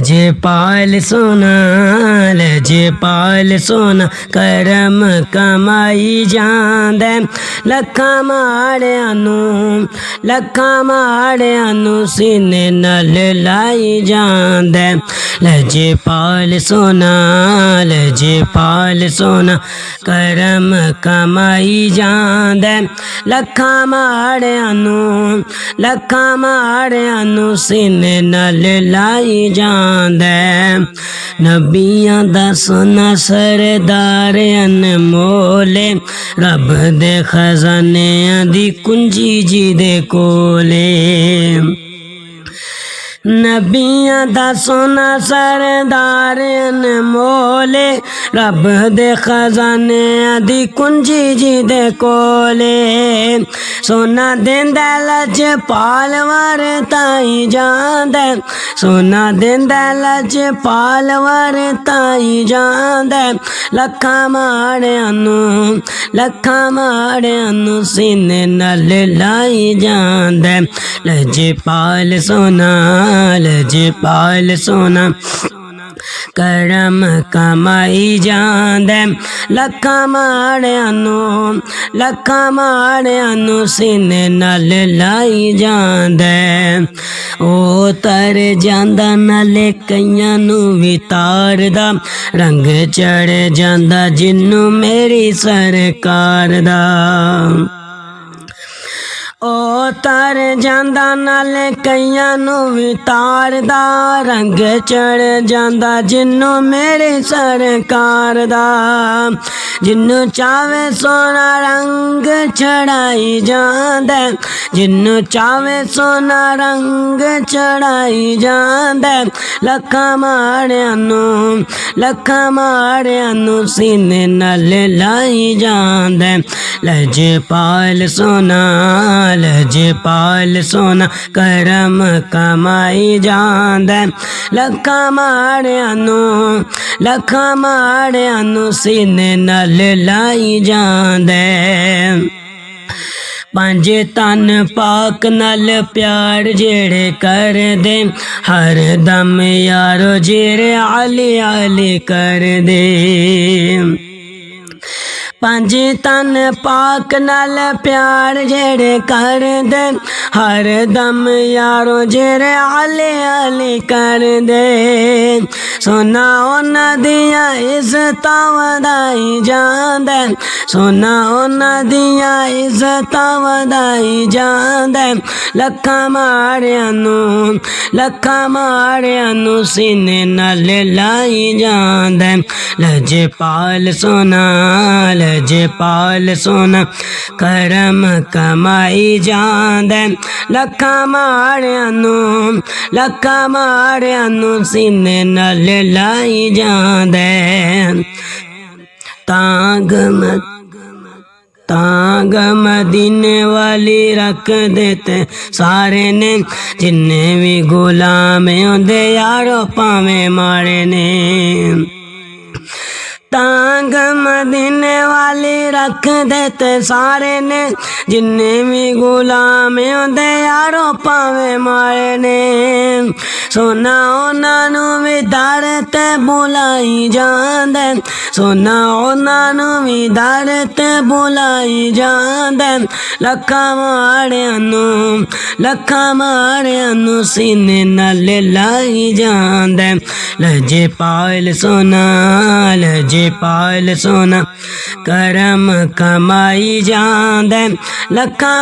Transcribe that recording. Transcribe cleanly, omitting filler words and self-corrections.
लजपाल सोना करम कमाई जांदे लखां माड़ियां नूं सीने नाल लाई जांदे लजपाल सोना करम कमाई जांदे लखां माड़ियां नूं सीने नाल लाई जांदे नबियां दा सोना सरदार अनमोले रब दे खजानियां दी कुंजी जी दे कोले नबियां दा सोना सरदार अनमोले रब दे खजानियां दी कुंजी जी दे कोले सोना देंदा लजपाल वरताई जांदे सोना देंदा लजपाल वरताई जांदे लखां माड़ियां नूं सीने नाल लाई जांदे लजपाल सोना करम कमाई जांदे लखां माड़ियां नूं सीने नाल लाई जांदे ओ तर जांदा नाले कईयां नूं भी तारदा रंग चढ़ जांदा जिन्नू मेरी सरकार दा ओ तर जांदा नाले कईयां नूं भी तारदा रंग चढ़ जांदा जिन्नू मेरी सरकार दा जिन्नू चावे सोना रंग चढ़ाई जांदे जिन्नू चावे सोना रंग चढ़ाई जांदे लखां माड़ियां नूं सीने नाल लाई जांदे लजपाल सोना करम कमाई जांदे लखां माड़ियां नूं सीने नाल लाई जांदे पंज तन पाक नाल प्यार जेड़े कर दे हर दम यारो जेरे आली कर दे पंज तन पाक नाल प्यार जेड़े कर दे हर दम यारो जेरे आली कर दे सोना उन्हां दियां इज्जतां वधाई जांदे सोना उन्हां दियां इज्जतां वधाई जांदे लखां माड़ियां नूं सीने नाल लाई जांदे लजपाल सोना करम कमाई जांदे लखां माड़ियां नूं सीने नाल लाई जांदे तांग मदीने वाली रख देते सारे ने जिन्ने भी गुलाम होंदे यारो भावें माड़े ने तांग मदीने वाली रख देते सारे ने जिन्ने भी गुलाम होंदे यारो भावें माड़े ने सोना उन्हां नूं भी दर ते बुलाई जांदे सोना उन्हां नूं भी दर ते बुलाई जांदे लखां माड़ियां नूं सीने नाल लाई जांदे लजपाल सोना करम कमाई जांदे लखां